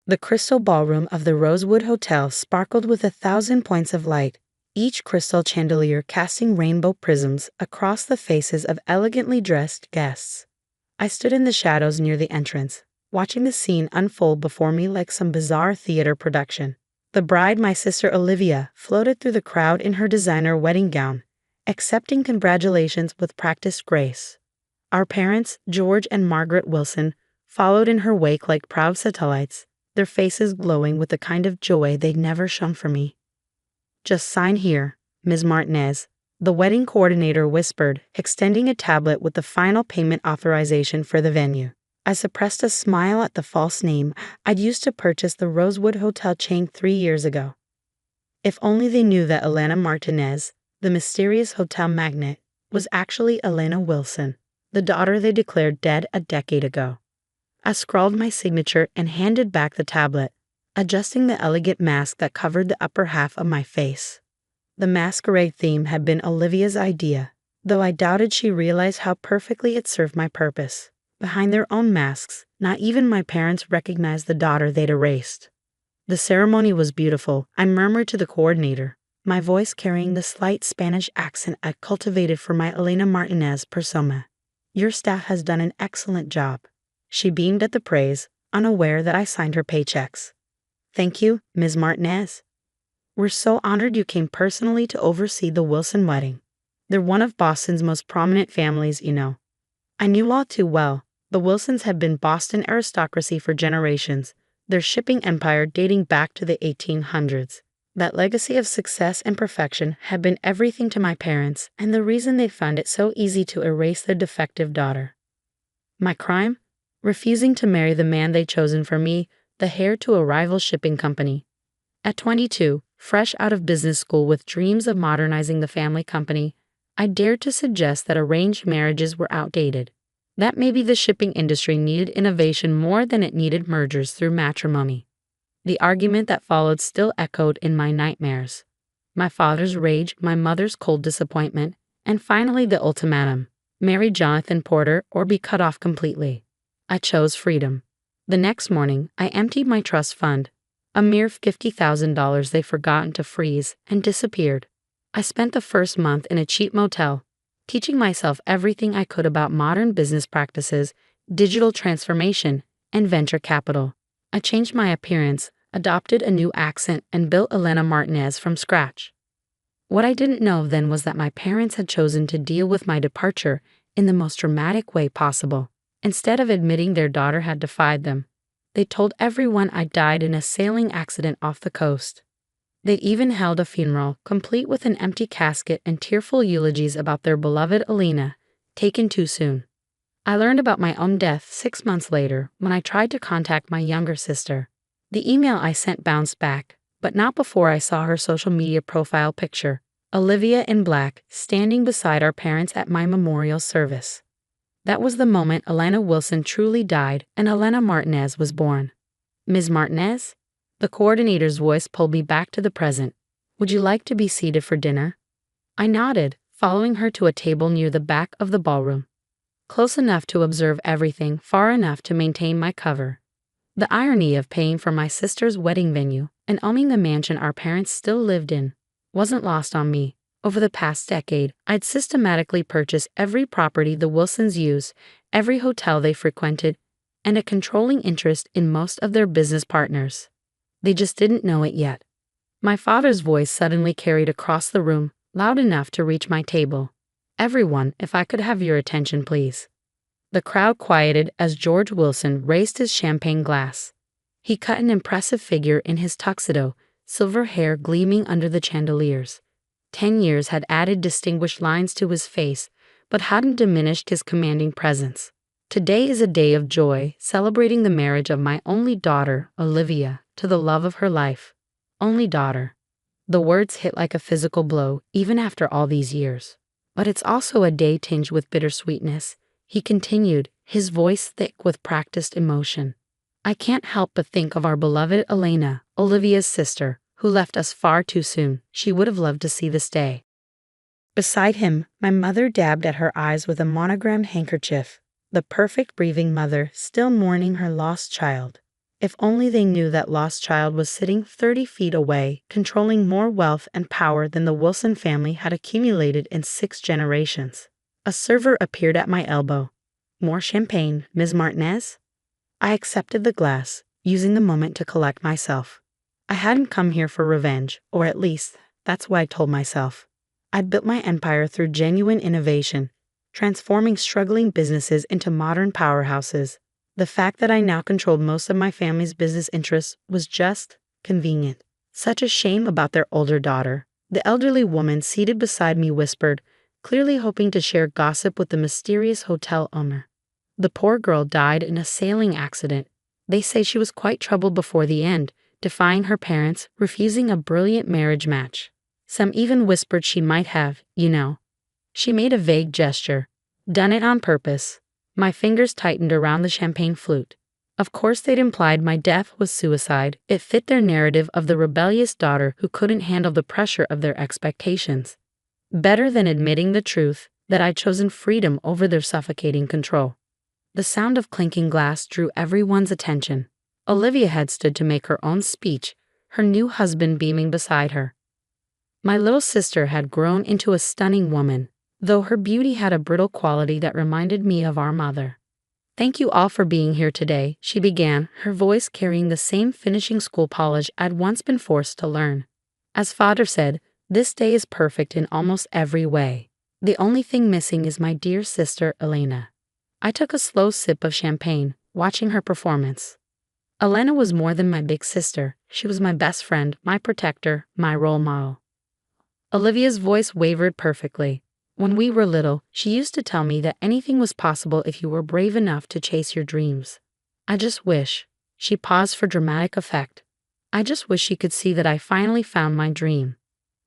The crystal ballroom of the Rosewood Hotel sparkled with 1,000 points of light, each crystal chandelier casting rainbow prisms across the faces of elegantly dressed guests. I stood in the shadows near the entrance, watching the scene unfold before me like some bizarre theater production. The bride, my sister Olivia, floated through the crowd in her designer wedding gown, accepting congratulations with practiced grace. Our parents, George and Margaret Wilson, followed in her wake like proud satellites, their faces glowing with the kind of joy they'd never shown for me. "Just sign here, Ms. Martinez," the wedding coordinator whispered, extending a tablet with the final payment authorization for the venue. I suppressed a smile at the false name I'd used to purchase the Rosewood Hotel chain 3 years ago. If only they knew that Elena Martinez, the mysterious hotel magnate, was actually Elena Wilson, the daughter they declared dead a decade ago. I scrawled my signature and handed back the tablet, adjusting the elegant mask that covered the upper half of my face. The masquerade theme had been Olivia's idea, though I doubted she realized how perfectly it served my purpose. Behind their own masks, not even my parents recognized the daughter they'd erased. The ceremony was beautiful, I murmured to the coordinator, my voice carrying the slight Spanish accent I cultivated for my Elena Martinez persona. "Your staff has done an excellent job." She beamed at the praise, unaware that I signed her paychecks. "Thank you, Ms. Martinez. We're so honored you came personally to oversee the Wilson wedding. They're one of Boston's most prominent families, you know." I knew all too well. The Wilsons had been Boston aristocracy for generations, their shipping empire dating back to the 1800s. That legacy of success and perfection had been everything to my parents, and the reason they found it so easy to erase their defective daughter. My crime? Refusing to marry the man they'd chosen for me, the heir to a rival shipping company. At 22, fresh out of business school with dreams of modernizing the family company, I dared to suggest that arranged marriages were outdated, that maybe the shipping industry needed innovation more than it needed mergers through matrimony. The argument that followed still echoed in my nightmares. My father's rage, my mother's cold disappointment, and finally the ultimatum: marry Jonathan Porter or be cut off completely. I chose freedom. The next morning, I emptied my trust fund, a mere $50,000 they'd forgotten to freeze, and disappeared. I spent the first month in a cheap motel, teaching myself everything I could about modern business practices, digital transformation, and venture capital. I changed my appearance, adopted a new accent, and built Elena Martinez from scratch. What I didn't know then was that my parents had chosen to deal with my departure in the most dramatic way possible. Instead of admitting their daughter had defied them, they told everyone I died in a sailing accident off the coast. They even held a funeral, complete with an empty casket and tearful eulogies about their beloved Elena, taken too soon. I learned about my own death 6 months later when I tried to contact my younger sister. The email I sent bounced back, but not before I saw her social media profile picture, Olivia in black, standing beside our parents at my memorial service. That was the moment Elena Wilson truly died and Elena Martinez was born. "Ms. Martinez?" The coordinator's voice pulled me back to the present. "Would you like to be seated for dinner?" I nodded, following her to a table near the back of the ballroom. Close enough to observe everything, far enough to maintain my cover. The irony of paying for my sister's wedding venue and owning the mansion our parents still lived in wasn't lost on me. Over the past decade, I'd systematically purchased every property the Wilsons used, every hotel they frequented, and a controlling interest in most of their business partners. They just didn't know it yet. My father's voice suddenly carried across the room, loud enough to reach my table. "Everyone, if I could have your attention, please." The crowd quieted as George Wilson raised his champagne glass. He cut an impressive figure in his tuxedo, silver hair gleaming under the chandeliers. 10 years had added distinguished lines to his face, but hadn't diminished his commanding presence. Today is a day of joy, celebrating the marriage of my only daughter, Olivia, to the love of her life. Only daughter. The words hit like a physical blow, even after all these years. But it's also a day tinged with bittersweetness, he continued, his voice thick with practiced emotion. I can't help but think of our beloved Elena, Olivia's sister, who left us far too soon. She would have loved to see this day. Beside him, my mother dabbed at her eyes with a monogrammed handkerchief, the perfect breathing mother still mourning her lost child. If only they knew that lost child was sitting 30 feet away, controlling more wealth and power than the Wilson family had accumulated in 6 generations. A server appeared at my elbow. "More champagne, Ms. Martinez?" I accepted the glass, using the moment to collect myself. I hadn't come here for revenge, or at least, that's what I told myself. I'd built my empire through genuine innovation, transforming struggling businesses into modern powerhouses. The fact that I now controlled most of my family's business interests was just convenient. Such a shame about their older daughter. The elderly woman seated beside me whispered, clearly hoping to share gossip with the mysterious hotel owner. The poor girl died in a sailing accident. They say she was quite troubled before the end, defying her parents, refusing a brilliant marriage match. Some even whispered she might have, She made a vague gesture. Done it on purpose. My fingers tightened around the champagne flute. Of course they'd implied my death was suicide. It fit their narrative of the rebellious daughter who couldn't handle the pressure of their expectations. Better than admitting the truth, that I'd chosen freedom over their suffocating control. The sound of clinking glass drew everyone's attention. Olivia had stood to make her own speech, her new husband beaming beside her. My little sister had grown into a stunning woman, though her beauty had a brittle quality that reminded me of our mother. "Thank you all for being here today," she began, her voice carrying the same finishing school polish I'd once been forced to learn. "As Father said, this day is perfect in almost every way. The only thing missing is my dear sister, Elena." I took a slow sip of champagne, watching her performance. Elena was more than my big sister. She was my best friend, my protector, my role model. Olivia's voice wavered perfectly. "When we were little, she used to tell me that anything was possible if you were brave enough to chase your dreams. I just wish," she paused for dramatic effect, "I just wish she could see that I finally found my dream."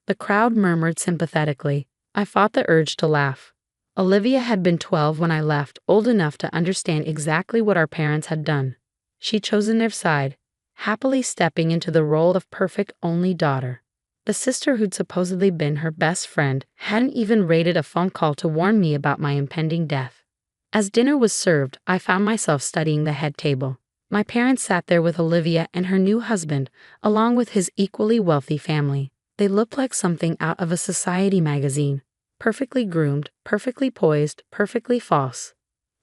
The crowd murmured sympathetically. I fought the urge to laugh. Olivia had been 12 when I left, old enough to understand exactly what our parents had done. She'd chosen their side, happily stepping into the role of perfect only daughter. The sister who'd supposedly been her best friend hadn't even rated a phone call to warn me about my impending death. As dinner was served, I found myself studying the head table. My parents sat there with Olivia and her new husband, along with his equally wealthy family. They looked like something out of a society magazine. Perfectly groomed, perfectly poised, perfectly false.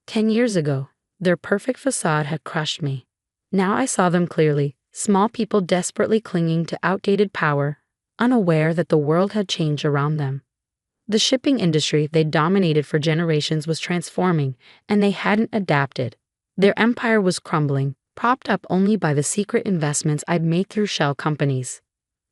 10 years ago, their perfect facade had crushed me. Now I saw them clearly, small people desperately clinging to outdated power, unaware that the world had changed around them. The shipping industry they dominated for generations was transforming, and they hadn't adapted. Their empire was crumbling, propped up only by the secret investments I'd made through shell companies.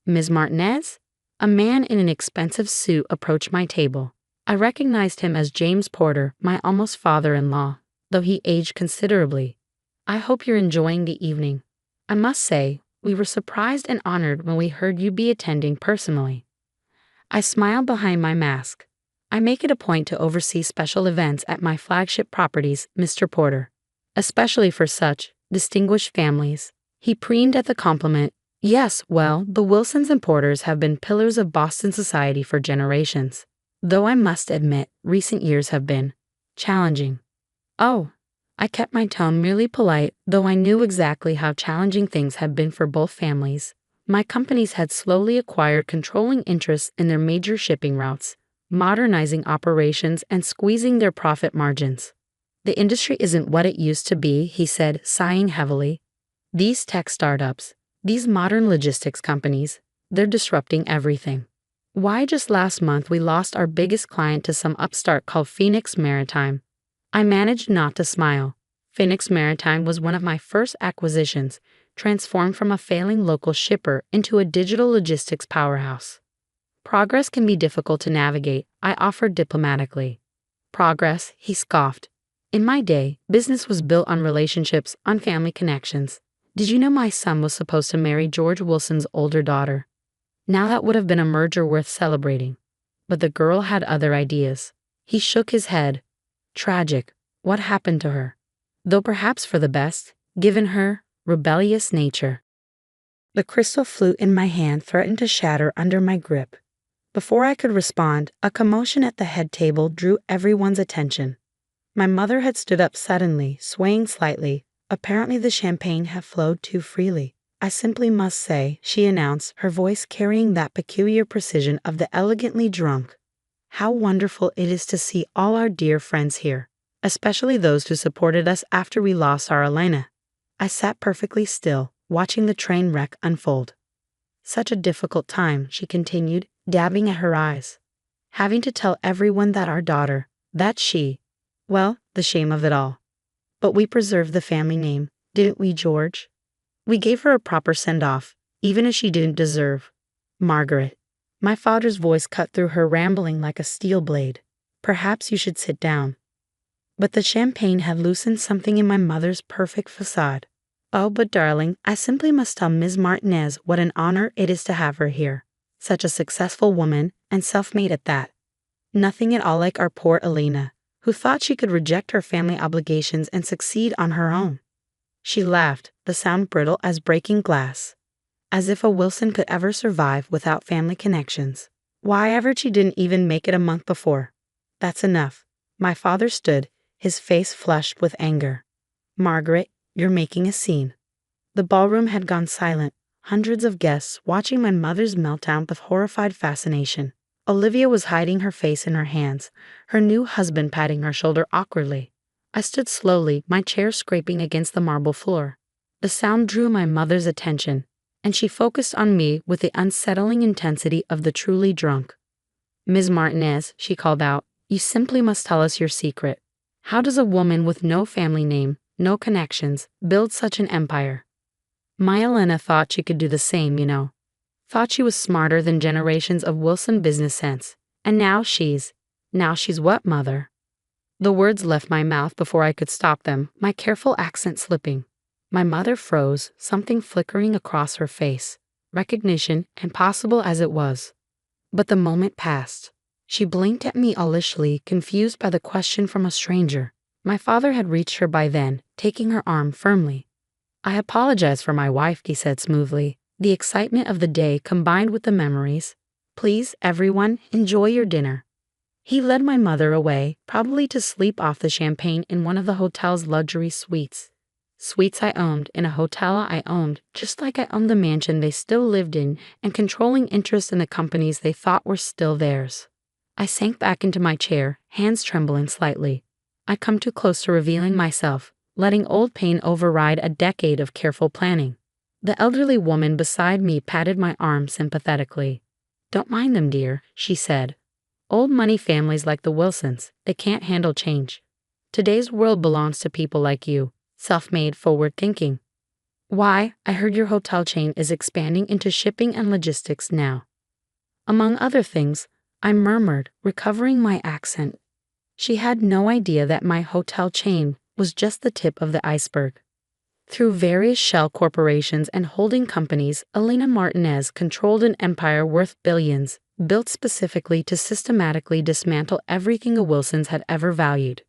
"Ms. Martinez?" A man in an expensive suit approached my table. I recognized him as James Porter, my almost father-in-law, though he aged considerably. "I hope you're enjoying the evening. I must say, we were surprised and honored when we heard you'd be attending personally." I smiled behind my mask. "I make it a point to oversee special events at my flagship properties, Mr. Porter, especially for such distinguished families." He preened at the compliment. "Yes, well, the Wilsons and Porters have been pillars of Boston society for generations. Though I must admit, recent years have been challenging." "Oh." I kept my tone merely polite, though I knew exactly how challenging things had been for both families. My companies had slowly acquired controlling interests in their major shipping routes, modernizing operations and squeezing their profit margins. "The industry isn't what it used to be," he said, sighing heavily. "These tech startups, these modern logistics companies, they're disrupting everything. Why, just last month we lost our biggest client to some upstart called Phoenix Maritime." I managed not to smile. Phoenix Maritime was one of my first acquisitions, transformed from a failing local shipper into a digital logistics powerhouse. "Progress can be difficult to navigate," I offered diplomatically. "Progress," he scoffed. "In my day, business was built on relationships, on family connections. Did you know my son was supposed to marry George Wilson's older daughter? Now that would have been a merger worth celebrating. But the girl had other ideas." He shook his head. "Tragic. What happened to her? Though perhaps for the best, given her rebellious nature." The crystal flute in my hand threatened to shatter under my grip. Before I could respond, a commotion at the head table drew everyone's attention. My mother had stood up suddenly, swaying slightly, Apparently the champagne had flowed too freely. I simply must say, she announced, her voice carrying that peculiar precision of the elegantly drunk. How wonderful it is to see all our dear friends here, especially those who supported us after we lost our Elena. I sat perfectly still, watching the train wreck unfold. Such a difficult time, she continued, dabbing at her eyes. Having to tell everyone that our daughter, that she, well, the shame of it all. But we preserved the family name, didn't we, George? We gave her a proper send-off, even if she didn't deserve. Margaret. My father's voice cut through her rambling like a steel blade. Perhaps you should sit down. But the champagne had loosened something in my mother's perfect facade. Oh, but darling, I simply must tell Ms. Martinez what an honor it is to have her here. Such a successful woman, and self-made at that. Nothing at all like our poor Elena, who thought she could reject her family obligations and succeed on her own. She laughed, the sound brittle as breaking glass. As if a Wilson could ever survive without family connections. Why ever she didn't even make it a month before. That's enough. My father stood, his face flushed with anger. Margaret, you're making a scene. The ballroom had gone silent, hundreds of guests watching my mother's meltdown with horrified fascination. Olivia was hiding her face in her hands, her new husband patting her shoulder awkwardly. I stood slowly, my chair scraping against the marble floor. The sound drew my mother's attention, and she focused on me with the unsettling intensity of the truly drunk. Ms. Martinez, she called out, you simply must tell us your secret. How does a woman with no family name, no connections, build such an empire? My Elena thought she could do the same, you know. Thought she was smarter than generations of Wilson business sense. And now she's what, mother? The words left my mouth before I could stop them, my careful accent slipping. My mother froze, something flickering across her face, recognition, impossible as it was. But the moment passed. She blinked at me owlishly, confused by the question from a stranger. My father had reached her by then, taking her arm firmly. I apologize for my wife, he said smoothly, the excitement of the day combined with the memories. Please, everyone, enjoy your dinner. He led my mother away, probably to sleep off the champagne in one of the hotel's luxury suites. Suites I owned, in a hotel I owned, just like I owned the mansion they still lived in and controlling interest in the companies they thought were still theirs. I sank back into my chair, hands trembling slightly. I'd come too close to revealing myself, letting old pain override a decade of careful planning. The elderly woman beside me patted my arm sympathetically. Don't mind them, dear, she said. Old money families like the Wilsons, they can't handle change. Today's world belongs to people like you, self-made, forward-thinking. Why, I heard your hotel chain is expanding into shipping and logistics now. Among other things, I murmured, recovering my accent. She had no idea that my hotel chain was just the tip of the iceberg. Through various shell corporations and holding companies, Elena Martinez controlled an empire worth billions, built specifically to systematically dismantle everything the Wilsons had ever valued.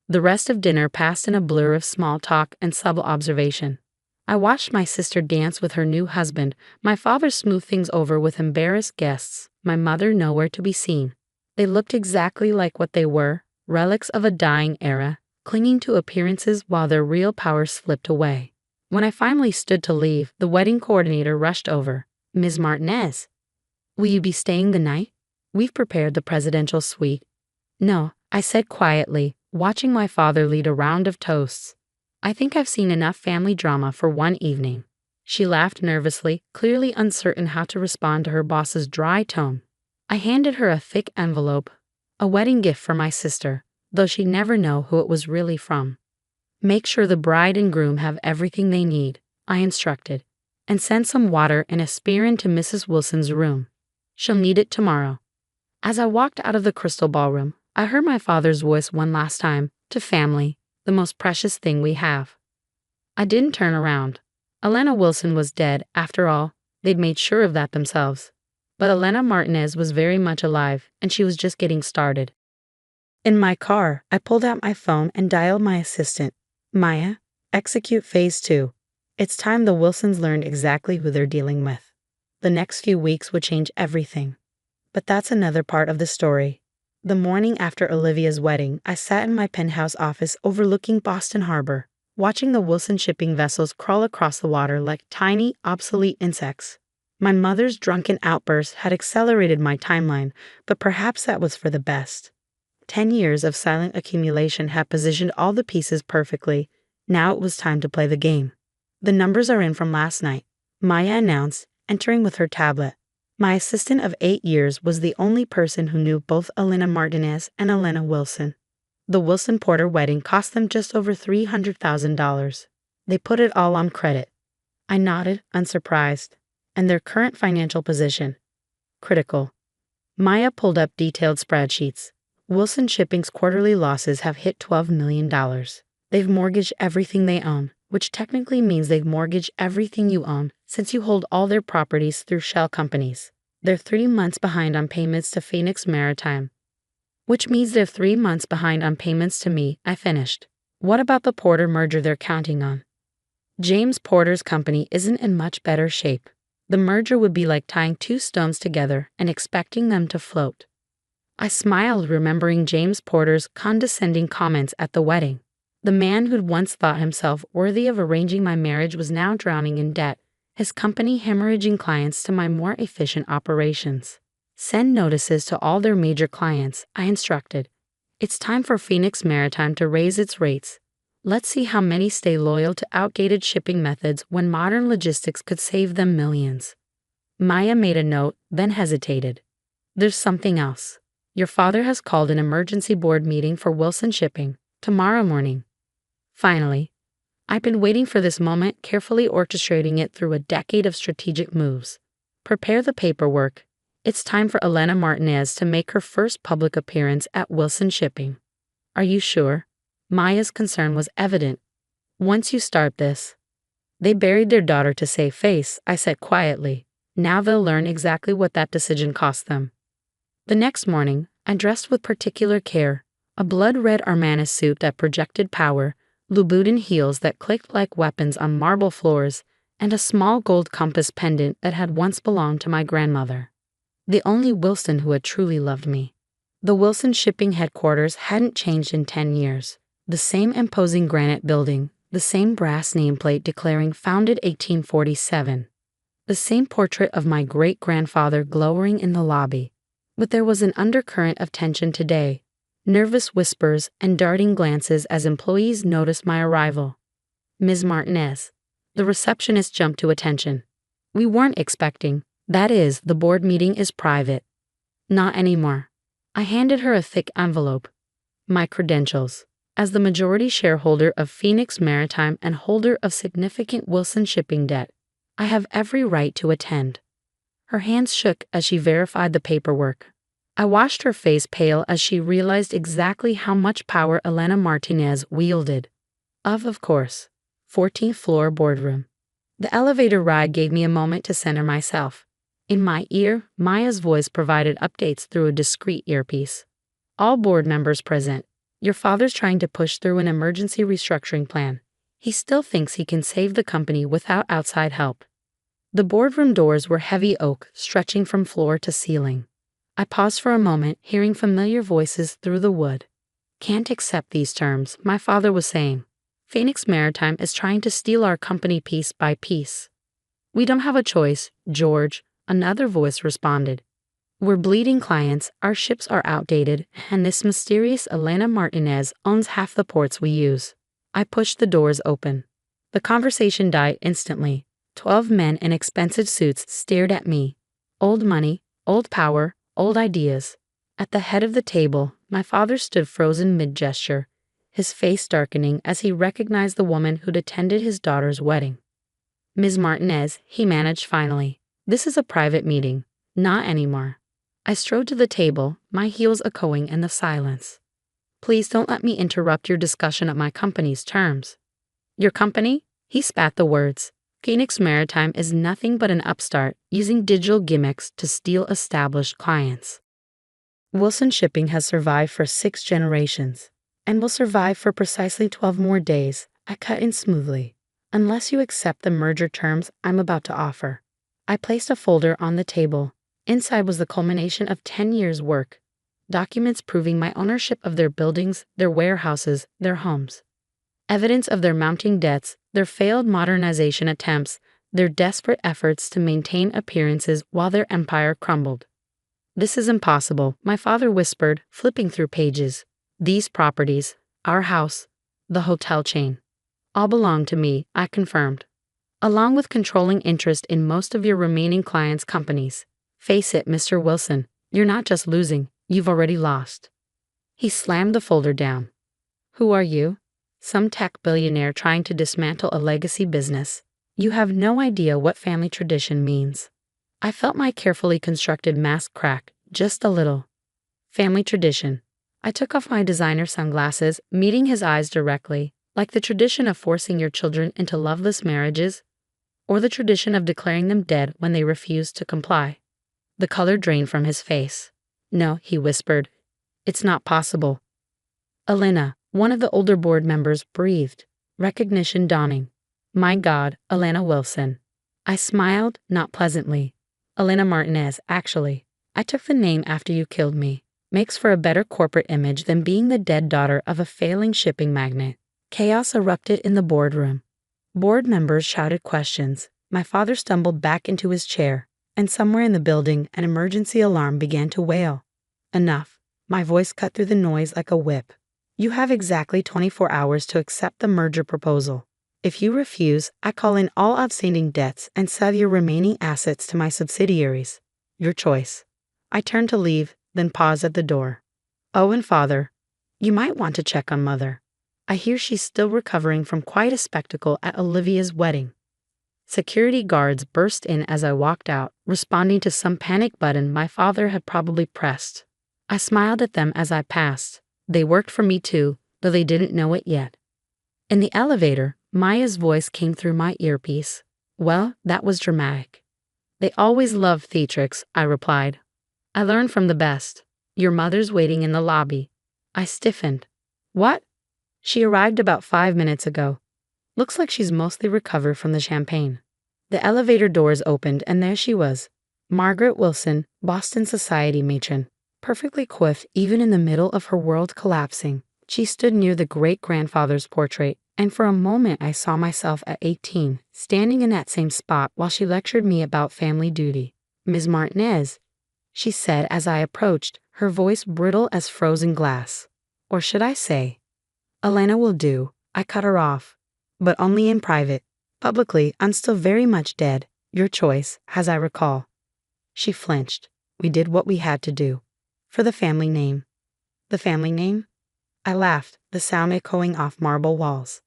The rest of dinner passed in a blur of small talk and subtle observation. I watched my sister dance with her new husband, my father smooth things over with embarrassed guests, my mother nowhere to be seen. They looked exactly like what they were, relics of a dying era, clinging to appearances while their real power slipped away. When I finally stood to leave, the wedding coordinator rushed over. Ms. Martinez, will you be staying the night? We've prepared the presidential suite. No, I said quietly, watching my father lead a round of toasts. I think I've seen enough family drama for one evening. She laughed nervously, clearly uncertain how to respond to her boss's dry tone. I handed her a thick envelope, a wedding gift for my sister, though she'd never know who it was really from. Make sure the bride and groom have everything they need, I instructed, and send some water and aspirin to Mrs. Wilson's room. She'll need it tomorrow. As I walked out of the crystal ballroom, I heard my father's voice one last time, to family, the most precious thing we have. I didn't turn around. Elena Wilson was dead, after all, they'd made sure of that themselves. But Elena Martinez was very much alive, and she was just getting started. In my car, I pulled out my phone and dialed my assistant. Maya, execute phase 2. It's time the Wilsons learned exactly who they're dealing with. The next few weeks would change everything. But that's another part of the story. The morning after Olivia's wedding, I sat in my penthouse office overlooking Boston Harbor. watching the Wilson shipping vessels crawl across the water like tiny, obsolete insects. My mother's drunken outburst had accelerated my timeline, but perhaps that was for the best. 10 years of silent accumulation had positioned all the pieces perfectly. Now it was time to play the game. The numbers are in from last night, Maya announced, entering with her tablet. My assistant of 8 years was the only person who knew both Elena Martinez and Elena Wilson. The Wilson Porter wedding cost them just over $300,000. They put it all on credit. I nodded, unsurprised. And their current financial position? Critical. Maya pulled up detailed spreadsheets. Wilson Shipping's quarterly losses have hit $12 million. They've mortgaged everything they own, which technically means they've mortgaged everything you own since you hold all their properties through shell companies. They're 3 months behind on payments to Phoenix Maritime, which means they're 3 months behind on payments to me. I finished. What about the Porter merger they're counting on? James Porter's company isn't in much better shape. The merger would be like tying 2 stones together and expecting them to float. I smiled, remembering James Porter's condescending comments at the wedding. The man who'd once thought himself worthy of arranging my marriage was now drowning in debt, his company hemorrhaging clients to my more efficient operations. Send notices to all their major clients, I instructed. It's time for Phoenix Maritime to raise its rates. Let's see how many stay loyal to outdated shipping methods when modern logistics could save them millions. Maya made a note, then hesitated. There's something else. Your father has called an emergency board meeting for Wilson Shipping tomorrow morning. Finally, I've been waiting for this moment, carefully orchestrating it through a decade of strategic moves. Prepare the paperwork. It's time for Elena Martinez to make her first public appearance at Wilson Shipping. Are you sure? Maya's concern was evident. Once you start this. They buried their daughter to save face, I said quietly. Now they'll learn exactly what that decision cost them. The next morning, I dressed with particular care, a blood-red Armani suit that projected power, Louboutin heels that clicked like weapons on marble floors, and a small gold compass pendant that had once belonged to my grandmother. The only Wilson who had truly loved me. The Wilson Shipping headquarters hadn't changed in 10 years. The same imposing granite building, the same brass nameplate declaring founded 1847. The same portrait of my great-grandfather glowering in the lobby. But there was an undercurrent of tension today, nervous whispers and darting glances as employees noticed my arrival. Ms. Martinez. The receptionist jumped to attention. We weren't expecting. That is, the board meeting is private. Not anymore. I handed her a thick envelope. My credentials. As the majority shareholder of Phoenix Maritime and holder of significant Wilson Shipping debt, I have every right to attend. Her hands shook as she verified the paperwork. I watched her face pale as she realized exactly how much power Elena Martinez wielded. Of course. 14th floor boardroom. The elevator ride gave me a moment to center myself. In my ear, Maya's voice provided updates through a discreet earpiece. All board members present. Your father's trying to push through an emergency restructuring plan. He still thinks he can save the company without outside help. The boardroom doors were heavy oak, stretching from floor to ceiling. I paused for a moment, hearing familiar voices through the wood. Can't accept these terms, my father was saying. Phoenix Maritime is trying to steal our company piece by piece. We don't have a choice, George, another voice responded. We're bleeding clients, our ships are outdated, and this mysterious Elena Martinez owns half the ports we use. I pushed the doors open. The conversation died instantly. 12 men in expensive suits stared at me. Old money, old power, old ideas. At the head of the table, my father stood frozen mid-gesture, his face darkening as he recognized the woman who'd attended his daughter's wedding. Ms. Martinez, he managed finally. This is a private meeting. Not anymore. I strode to the table, my heels echoing in the silence. Please don't let me interrupt your discussion of my company's terms. Your company? He spat the words. Phoenix Maritime is nothing but an upstart using digital gimmicks to steal established clients. Wilson Shipping has survived for 6 generations, and will survive for precisely 12 more days. I cut in smoothly. Unless you accept the merger terms I'm about to offer. I placed a folder on the table. Inside was the culmination of 10 years' work. Documents proving my ownership of their buildings, their warehouses, their homes. Evidence of their mounting debts, their failed modernization attempts, their desperate efforts to maintain appearances while their empire crumbled. "This is impossible," my father whispered, flipping through pages. "These properties, our house, the hotel chain, all belong to me," I confirmed, "along with controlling interest in most of your remaining clients' companies. Face it, Mr. Wilson, you're not just losing, you've already lost." He slammed the folder down. "Who are you? Some tech billionaire trying to dismantle a legacy business. You have no idea what family tradition means." I felt my carefully constructed mask crack, just a little. Family tradition. I took off my designer sunglasses, meeting his eyes directly, like the tradition of forcing your children into loveless marriages, or the tradition of declaring them dead when they refuse to comply. The color drained from his face. "No," he whispered. "It's not possible." Elena, one of the older board members, breathed, recognition dawning. "My God, Elena Wilson." I smiled, not pleasantly. "Elena Martinez, actually. I took the name after you killed me. Makes for a better corporate image than being the dead daughter of a failing shipping magnate." Chaos erupted in the boardroom. Board members shouted questions. My father stumbled back into his chair, and somewhere in the building, an emergency alarm began to wail. "Enough." My voice cut through the noise like a whip. "You have exactly 24 hours to accept the merger proposal. If you refuse, I call in all outstanding debts and sell your remaining assets to my subsidiaries. Your choice." I turned to leave, then paused at the door. "Oh, and father, you might want to check on mother. I hear she's still recovering from quite a spectacle at Olivia's wedding." Security guards burst in as I walked out, responding to some panic button my father had probably pressed. I smiled at them as I passed. They worked for me too, though they didn't know it yet. In the elevator, Maya's voice came through my earpiece. "Well, that was dramatic." "They always love theatrics," I replied. "I learned from the best. Your mother's waiting in the lobby." I stiffened. "What?" "She arrived about 5 minutes ago. Looks like she's mostly recovered from the champagne." The elevator doors opened, and there she was. Margaret Wilson, Boston society matron. Perfectly coiffed even in the middle of her world collapsing. She stood near the great-grandfather's portrait, and for a moment I saw myself at 18, standing in that same spot while she lectured me about family duty. "Ms. Martinez," she said as I approached, her voice brittle as frozen glass. Or should I say, "Elena will do." I cut her off. "But only in private. Publicly, I'm still very much dead. Your choice, as I recall." She flinched. "We did what we had to do. For the family name." "The family name?" I laughed, the sound echoing off marble walls.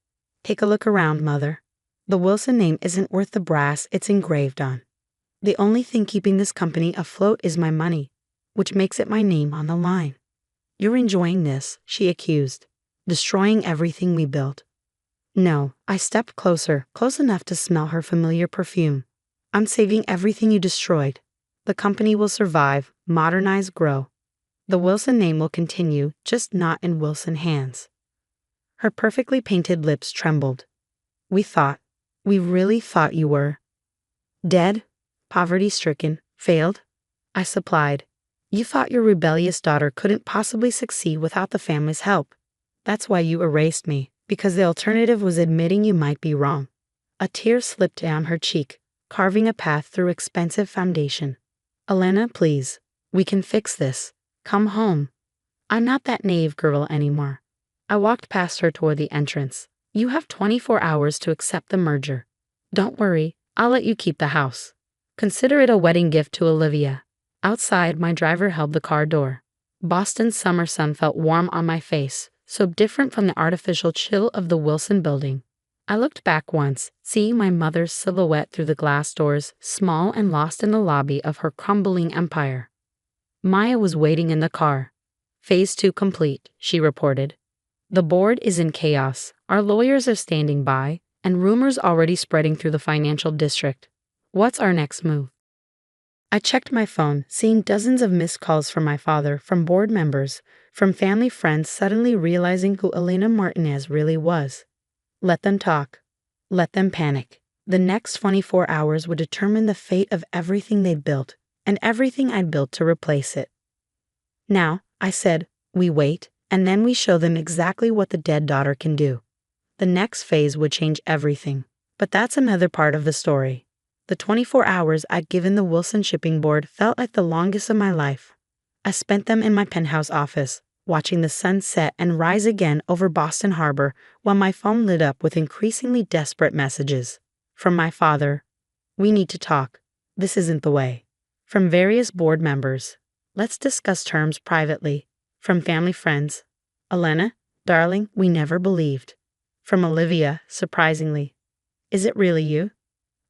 "Take a look around, mother. The Wilson name isn't worth the brass it's engraved on. The only thing keeping this company afloat is my money, which makes it my name on the line." "You're enjoying this," she accused. "Destroying everything we built." "No," I stepped closer, close enough to smell her familiar perfume. "I'm saving everything you destroyed. The company will survive, modernize, grow. The Wilson name will continue, just not in Wilson hands." Her perfectly painted lips trembled. We really thought you were dead, poverty-stricken, failed," I supplied. "You thought your rebellious daughter couldn't possibly succeed without the family's help. That's why you erased me, because the alternative was admitting you might be wrong." A tear slipped down her cheek, carving a path through expensive foundation. "Elena, please. We can fix this. Come home." I'm not that naive girl anymore. I walked past her toward the entrance. "You have 24 hours to accept the merger. Don't worry, I'll let you keep the house. Consider it a wedding gift to Olivia." Outside, my driver held the car door. Boston's summer sun felt warm on my face, so different from the artificial chill of the Wilson building. I looked back once, seeing my mother's silhouette through the glass doors, small and lost in the lobby of her crumbling empire. Maya was waiting in the car. "Phase 2 complete," she reported. "The board is in chaos, our lawyers are standing by, and rumors already spreading through the financial district. What's our next move?" I checked my phone, seeing dozens of missed calls from my father, from board members, from family friends suddenly realizing who Elena Martinez really was. Let them talk. Let them panic. The next 24 hours would determine the fate of everything they built, and everything I'd built to replace it. Now, I said, we wait, and then we show them exactly what the dead daughter can do. The next phase would change everything. But that's another part of the story. The 24 hours I'd given the Wilson Shipping Board felt like the longest of my life. I spent them in my penthouse office, watching the sun set and rise again over Boston Harbor while my phone lit up with increasingly desperate messages. From my father, "We need to talk. This isn't the way." From various board members, "Let's discuss terms privately." From family friends, "Elena, darling, we never believed." From Olivia, surprisingly, "Is it really you?"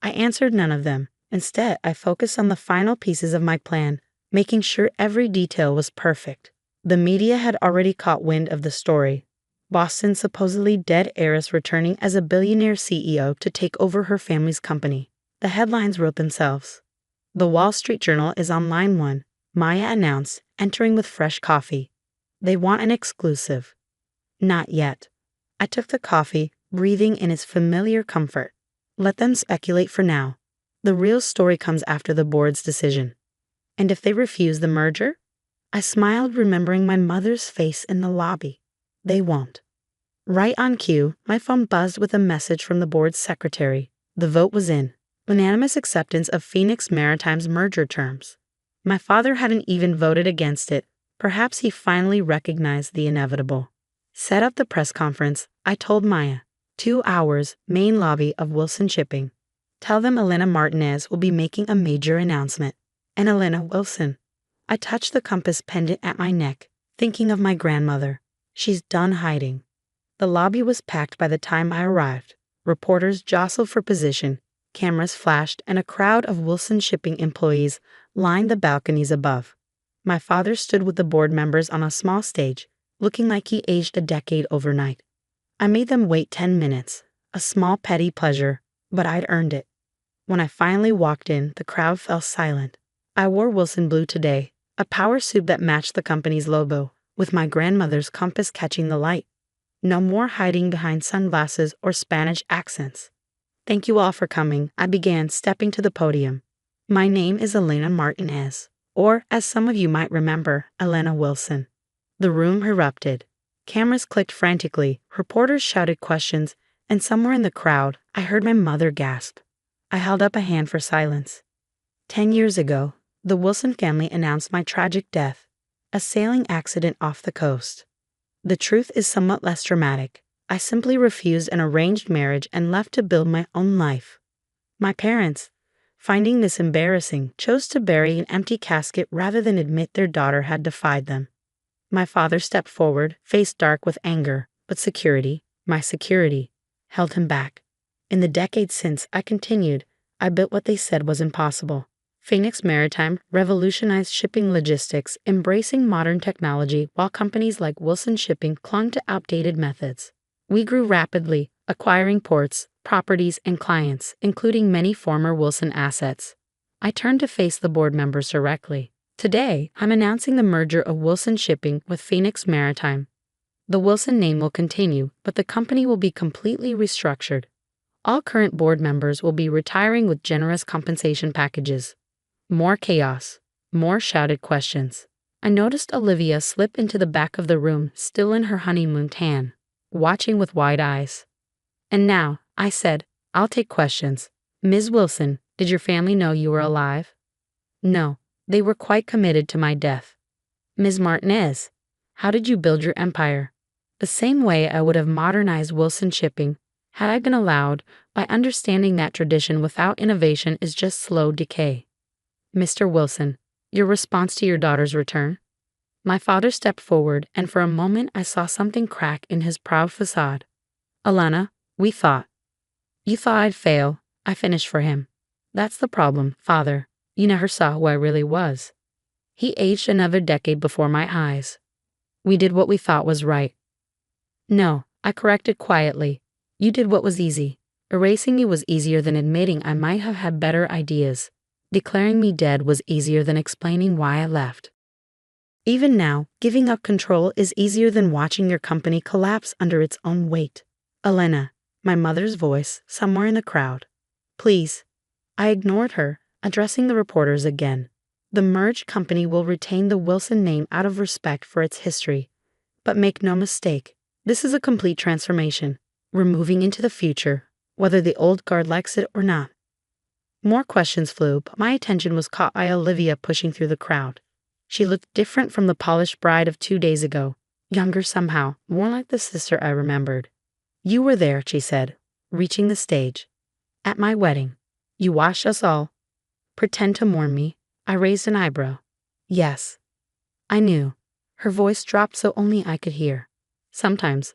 I answered none of them. Instead, I focused on the final pieces of my plan, making sure every detail was perfect. The media had already caught wind of the story. Boston's supposedly dead heiress returning as a billionaire CEO to take over her family's company. The headlines wrote themselves. The Wall Street Journal is on line 1, Maya announced, entering with fresh coffee. They want an exclusive. Not yet. I took the coffee, breathing in its familiar comfort. Let them speculate for now. The real story comes after the board's decision. And if they refuse the merger? I smiled, remembering my mother's face in the lobby. They won't. Right on cue, my phone buzzed with a message from the board's secretary. The vote was in. Unanimous acceptance of Phoenix Maritime's merger terms. My father hadn't even voted against it. Perhaps he finally recognized the inevitable. Set up the press conference, I told Maya. 2 hours, main lobby of Wilson Shipping. Tell them Elena Martinez will be making a major announcement. And Elena Wilson. I touched the compass pendant at my neck, thinking of my grandmother. She's done hiding. The lobby was packed by the time I arrived. Reporters jostled for position, cameras flashed, and a crowd of Wilson Shipping employees lined the balconies above. My father stood with the board members on a small stage, looking like he aged a decade overnight. I made them wait 10 minutes, a small petty pleasure, but I'd earned it. When I finally walked in, the crowd fell silent. I wore Wilson blue today, a power suit that matched the company's logo, with my grandmother's compass catching the light. No more hiding behind sunglasses or Spanish accents. "Thank you all for coming," I began, stepping to the podium. "My name is Elena Martinez, or, as some of you might remember, Elena Wilson." The room erupted. Cameras clicked frantically, reporters shouted questions, and somewhere in the crowd, I heard my mother gasp. I held up a hand for silence. 10 years ago, the Wilson family announced my tragic death, a sailing accident off the coast. The truth is somewhat less dramatic. I simply refused an arranged marriage and left to build my own life. My parents, finding this embarrassing, chose to bury an empty casket rather than admit their daughter had defied them. My father stepped forward, face dark with anger, but security, my security, held him back. In the decades since, I continued, I built what they said was impossible. Phoenix Maritime revolutionized shipping logistics, embracing modern technology while companies like Wilson Shipping clung to outdated methods. We grew rapidly, acquiring ports, properties, and clients, including many former Wilson assets. I turned to face the board members directly. Today, I'm announcing the merger of Wilson Shipping with Phoenix Maritime. The Wilson name will continue, but the company will be completely restructured. All current board members will be retiring with generous compensation packages. More chaos, more shouted questions. I noticed Olivia slip into the back of the room, still in her honeymoon tan, watching with wide eyes. "And now," I said, "I'll take questions. Ms. Wilson, did your family know you were alive?" "No, they were quite committed to my death." "Ms. Martinez, how did you build your empire?" "The same way I would have modernized Wilson Shipping, had I been allowed, by understanding that tradition without innovation is just slow decay." "Mr. Wilson, your response to your daughter's return?" My father stepped forward, and for a moment I saw something crack in his proud facade. "Elena, we thought. You thought I'd fail," I finished for him. "That's the problem, father. You never saw who I really was." He aged another decade before my eyes. "We did what we thought was right." "No," I corrected quietly. "You did what was easy. Erasing you was easier than admitting I might have had better ideas. Declaring me dead was easier than explaining why I left. Even now, giving up control is easier than watching your company collapse under its own weight." "Elena," my mother's voice, somewhere in the crowd. "Please." I ignored her, addressing the reporters again. "The merged company will retain the Wilson name out of respect for its history. But make no mistake, this is a complete transformation. We're moving into the future, whether the old guard likes it or not. More questions flew, but my attention was caught by Olivia pushing through the crowd. She looked different from the polished bride of 2 days ago, younger somehow, more like the sister I remembered. You were there, she said, reaching the stage. At my wedding. You watched us all. Pretend to mourn me. I raised an eyebrow. Yes. I knew. Her voice dropped so only I could hear. Sometimes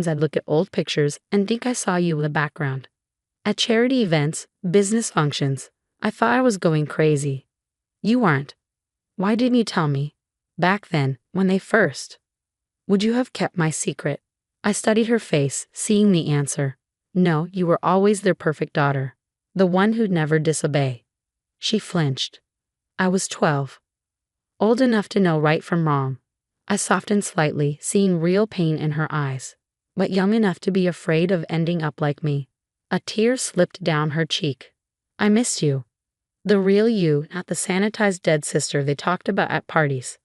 I'd look at old pictures and think I saw you in the background. At charity events, business functions, I thought I was going crazy. You aren't. Why didn't you tell me? Back then, when they first. Would you have kept my secret? I studied her face, seeing the answer. No, you were always their perfect daughter. The one who'd never disobey. She flinched. I was 12. Old enough to know right from wrong. I softened slightly, seeing real pain in her eyes. But young enough to be afraid of ending up like me. A tear slipped down her cheek. I missed you. The real you, not the sanitized dead sister they talked about at parties.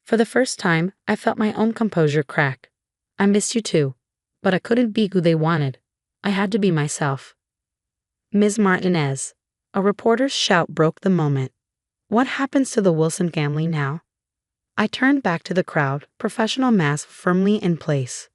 For the first time, I felt my own composure crack. I missed you too. But I couldn't be who they wanted. I had to be myself. Ms. Martinez. A reporter's shout broke the moment. What happens to the Wilson family now? I turned back to the crowd, professional mask firmly in place.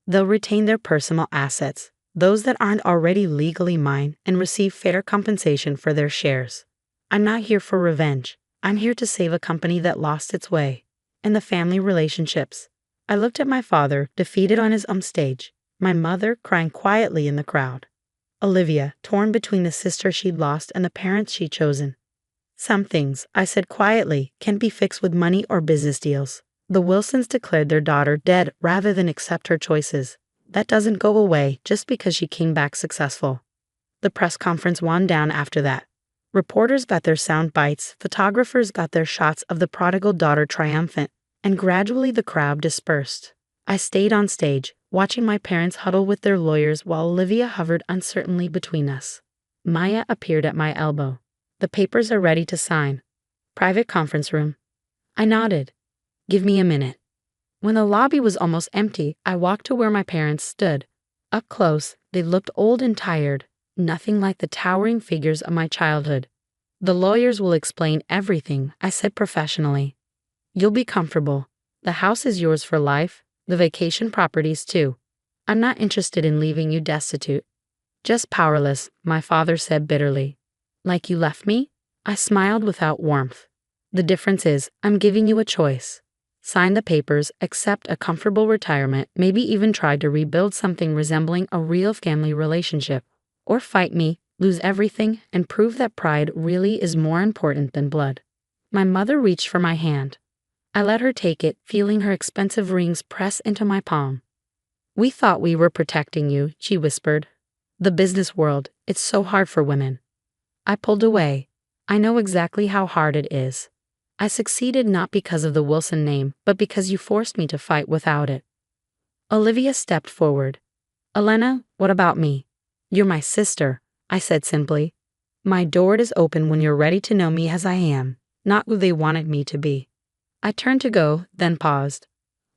They'll retain their personal assets, those that aren't already legally mine, and receive fair compensation for their shares. I'm not here for revenge. I'm here to save a company that lost its way. And the family relationships. I looked at my father, defeated on his stage, my mother crying quietly in the crowd. Olivia, torn between the sister she'd lost and the parents she'd chosen. Some things, I said quietly, can be fixed with money or business deals. The Wilsons declared their daughter dead rather than accept her choices. That doesn't go away just because she came back successful. The press conference wound down after that. Reporters got their sound bites, photographers got their shots of the prodigal daughter triumphant, and gradually the crowd dispersed. I stayed on stage, watching my parents huddle with their lawyers while Olivia hovered uncertainly between us. Maya appeared at my elbow. The papers are ready to sign. Private conference room. I nodded. Give me a minute. When the lobby was almost empty, I walked to where my parents stood. Up close, they looked old and tired, nothing like the towering figures of my childhood. The lawyers will explain everything, I said professionally. You'll be comfortable. The house is yours for life, the vacation properties too. I'm not interested in leaving you destitute. Just powerless, my father said bitterly. Like you left me? I smiled without warmth. The difference is, I'm giving you a choice. Sign the papers, accept a comfortable retirement, maybe even try to rebuild something resembling a real family relationship. Or fight me, lose everything, and prove that pride really is more important than blood. My mother reached for my hand. I let her take it, feeling her expensive rings press into my palm. We thought we were protecting you, she whispered. The business world, it's so hard for women. I pulled away. I know exactly how hard it is. I succeeded not because of the Wilson name, but because you forced me to fight without it. Olivia stepped forward. Elena, what about me? You're my sister, I said simply. My door is open when you're ready to know me as I am, not who they wanted me to be. I turned to go, then paused.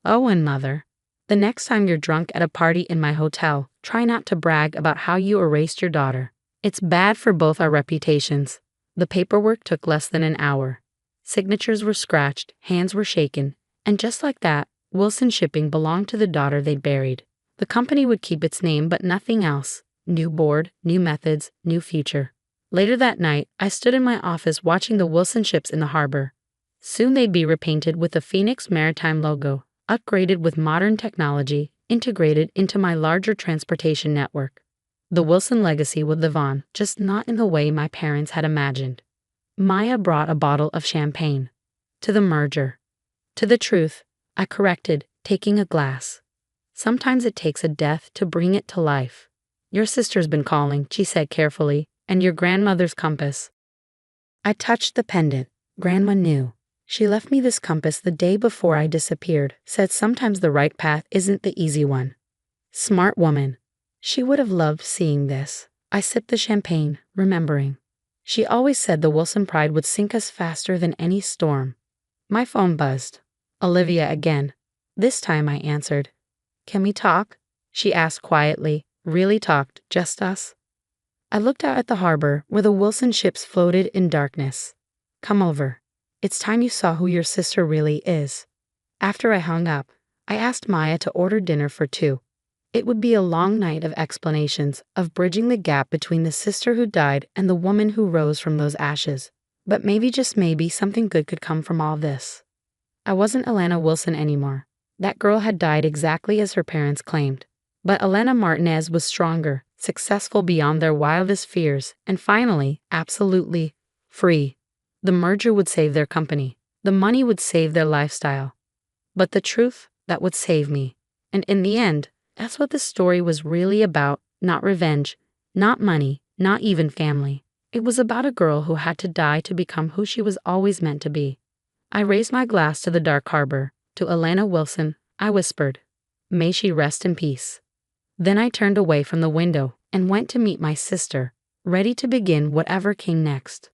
Oh, and mother, the next time you're drunk at a party in my hotel, try not to brag about how you erased your daughter. It's bad for both our reputations. The paperwork took less than an hour. Signatures were scratched, hands were shaken, and just like that, Wilson Shipping belonged to the daughter they'd buried. The company would keep its name but nothing else. New board, new methods, new future. Later that night, I stood in my office watching the Wilson ships in the harbor. Soon they'd be repainted with the Phoenix Maritime logo, upgraded with modern technology, integrated into my larger transportation network. The Wilson legacy would live on, just not in the way my parents had imagined. Maya brought a bottle of champagne. To the merger. To the truth, I corrected, taking a glass. Sometimes it takes a death to bring it to life. Your sister's been calling, she said carefully, and your grandmother's compass. I touched the pendant. Grandma knew. She left me this compass the day before I disappeared, said sometimes the right path isn't the easy one. Smart woman. She would have loved seeing this. I sipped the champagne, remembering. She always said the Wilson pride would sink us faster than any storm. My phone buzzed. Olivia again. This time I answered. Can we talk? She asked quietly, Really talked, just us? I looked out at the harbor where the Wilson ships floated in darkness. Come over. It's time you saw who your sister really is. After I hung up, I asked Maya to order dinner for two. It would be a long night of explanations, of bridging the gap between the sister who died and the woman who rose from those ashes. But maybe, just maybe, something good could come from all this. I wasn't Elena Wilson anymore. That girl had died exactly as her parents claimed. But Elena Martinez was stronger, successful beyond their wildest fears, and finally, absolutely free. The merger would save their company. The money would save their lifestyle. But the truth, that would save me. And in the end, that's what the story was really about. Not revenge, not money, not even family. It was about a girl who had to die to become who she was always meant to be. I raised my glass to the dark harbor. To Elena Wilson, I whispered, "May she rest in peace." Then I turned away from the window and went to meet my sister, ready to begin whatever came next.